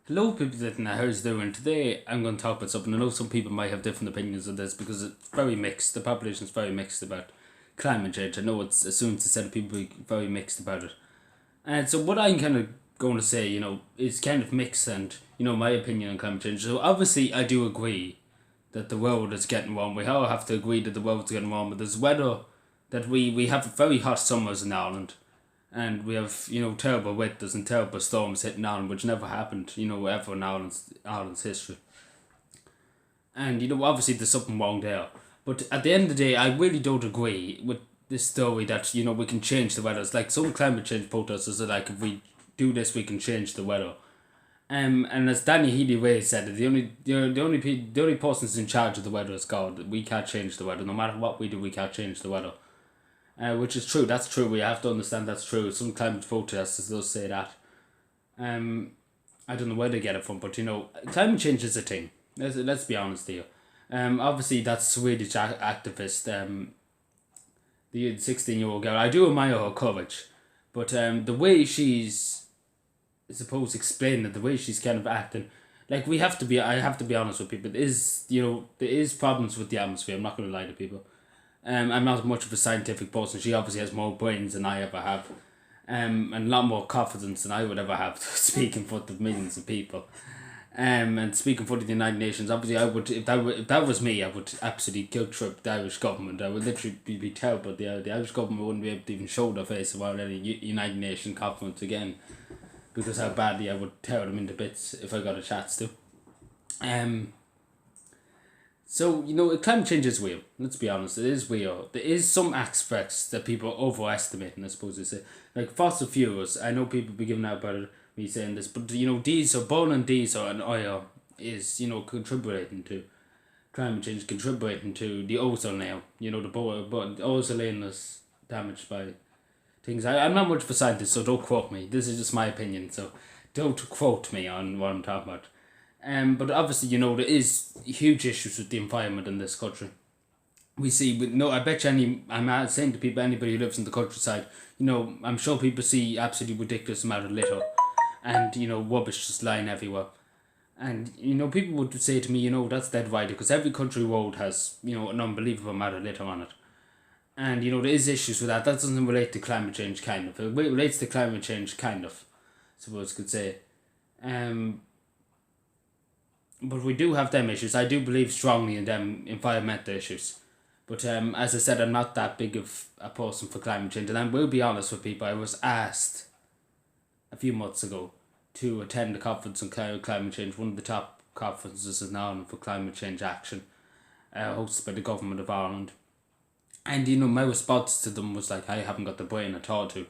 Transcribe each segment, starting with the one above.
Hello, people that know how's doing. Today, I'm going to talk about something. I know some people might have different opinions on this because it's very mixed. The population is very mixed about climate change. I know it's assumed to set people very mixed about it. And so, what I'm kind of going to say, is kind of mixed and, my opinion on climate change. So, obviously, I do agree that the world is getting warm. We all have to agree that the world's getting warm. But there's weather that we have very hot summers in Ireland, and we have terrible winters and terrible storms hitting Ireland, which never happened ever in Ireland's history. And obviously there's something wrong there. But at the end of the day, I really don't agree with this story that we can change the weather. It's like some climate change protesters are like, if we do this, we can change the weather. And as Danny Healy-Rae said, the only person who's in charge of the weather is God. We can't change the weather. No matter what we do, we can't change the weather. Which is true. That's true. We have to understand that's true. Some climate protesters does say that. I don't know where they get it from, but climate change is a thing. Let's be honest here. Obviously that's Swedish activist. The 16-year-old girl. I do admire her courage, but the way she's supposed to explain it, the way she's kind of acting, like we have to be. I have to be honest with people. There is problems with the atmosphere. I'm not going to lie to people. I'm not much of a scientific person. She obviously has more brains than I ever have, and a lot more confidence than I would ever have to speak in front of millions of people. And speak in front of the United Nations. Obviously, I would if that was me, I would absolutely guilt trip the Irish government. I would literally be terrible. The Irish government wouldn't be able to even show their face about any United Nations conference again, because how badly I would tear them into bits if I got a chance to. So, climate change is real. Let's be honest, it is real. There is some aspects that people overestimate, and I suppose they say. Like fossil fuels, I know people be giving out about it, me saying this, but diesel, burning diesel and oil is, contributing to climate change, contributing to the ozone layer. The ozone layer is damaged by things. I'm not much of a scientist, so don't quote me. This is just my opinion, so don't quote me on what I'm talking about. But obviously, there is huge issues with the environment in this country. We see, I bet you I'm saying to people, anybody who lives in the countryside, I'm sure people see absolutely ridiculous amount of litter and, rubbish just lying everywhere. And, people would say to me, that's dead right, because every country road has, an unbelievable amount of litter on it. And, there is issues with that. That doesn't relate to climate change, kind of. It relates to climate change, kind of, I suppose you could say. But we do have them issues. I do believe strongly in them environmental issues. But as I said, I'm not that big of a person for climate change. And I will be honest with people, I was asked a few months ago to attend a conference on climate change, one of the top conferences in Ireland for climate change action, hosted by the government of Ireland. And, my response to them was like, I haven't got the brain at all to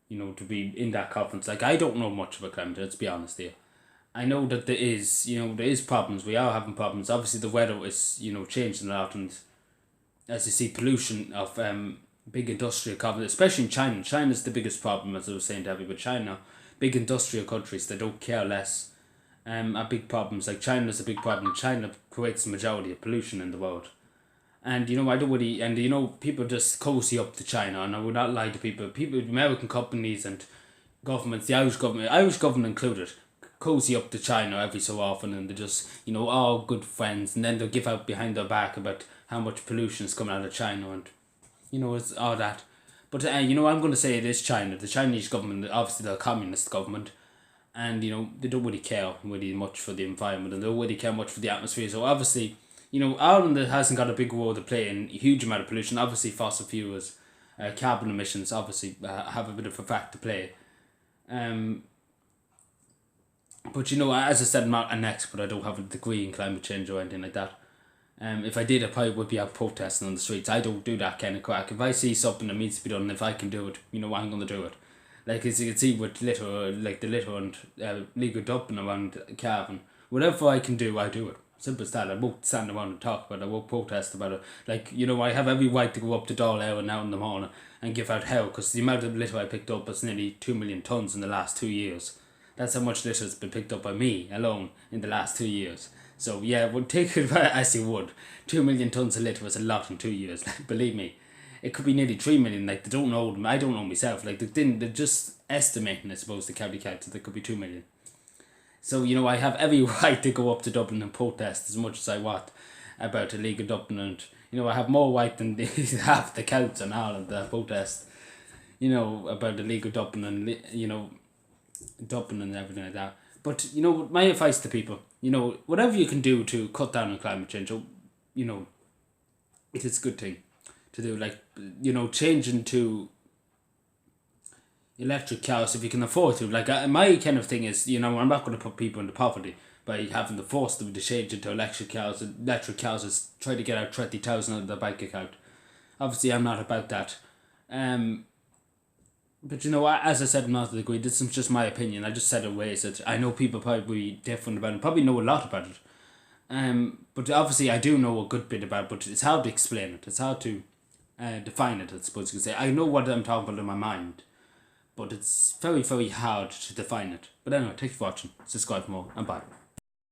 be in that conference. Like, I don't know much about climate change, let's be honest here. I know that there is problems. We are having problems. Obviously, the weather is, changing a lot, and as you see, pollution of big industrial companies, especially in China. China's the biggest problem, as I was saying to everybody. China, big industrial countries that don't care less, are big problems. Like China's a big problem. China creates the majority of pollution in the world. And I don't really, and people just cozy up to China, and I would not lie to people. American companies and governments, the Irish government included, cozy up to China every so often, and they're just, all good friends, and then they'll give out behind their back about how much pollution is coming out of China, and, it's all that. But, I'm going to say it is China. The Chinese government, obviously they're a communist government, and, they don't really care really much for the environment, and they don't really care much for the atmosphere, so obviously, Ireland hasn't got a big role to play in a huge amount of pollution. Obviously, fossil fuels, carbon emissions, obviously, have a bit of a fact to play. But as I said, I'm not an expert. I don't have a degree in climate change or anything like that. If I did, I probably would be out protesting on the streets. I don't do that kind of crack. If I see something that needs to be done, if I can do it, I'm going to do it. Like as you can see with litter, like the litter and legal dumping around Cavan. Whatever I can do, I do it. Simple as that. I won't stand around and talk about it. I won't protest about it. Like, I have every right to go up to Dáil Éireann now in the morning and give out hell, because the amount of litter I picked up is nearly 2 million tonnes in the last 2 years. That's how much litter has been picked up by me alone in the last 2 years. So yeah, we'll take it as you would. 2 million tonnes of litter is a lot in 2 years. Believe me, it could be nearly 3 million. Like they don't know them. I don't know myself. Like they're just estimating. I suppose the county council there could be 2 million. So, I have every right to go up to Dublin and protest as much as I want about illegal Dublin, and, I have more right than half the Celts in Ireland that protest, about illegal Dublin and, Dublin and everything like that. But, my advice to people, whatever you can do to cut down on climate change, it is a good thing to do. Like, changing to electric cars if you can afford to. Like, my kind of thing is, I'm not going to put people into poverty by having to force them to change into electric cars. Electric cars is try to get out 30,000 out of their bank account. Obviously, I'm not about that. But as I said, I'm not to agree. This is just my opinion. I just said it ways that I know people probably different about it, probably know a lot about it. But obviously I do know a good bit about it, but it's hard to explain it. It's hard to define it, I suppose you could say. I know what I'm talking about in my mind, but it's very, very hard to define it. But anyway, thanks for watching. Subscribe for more, and bye.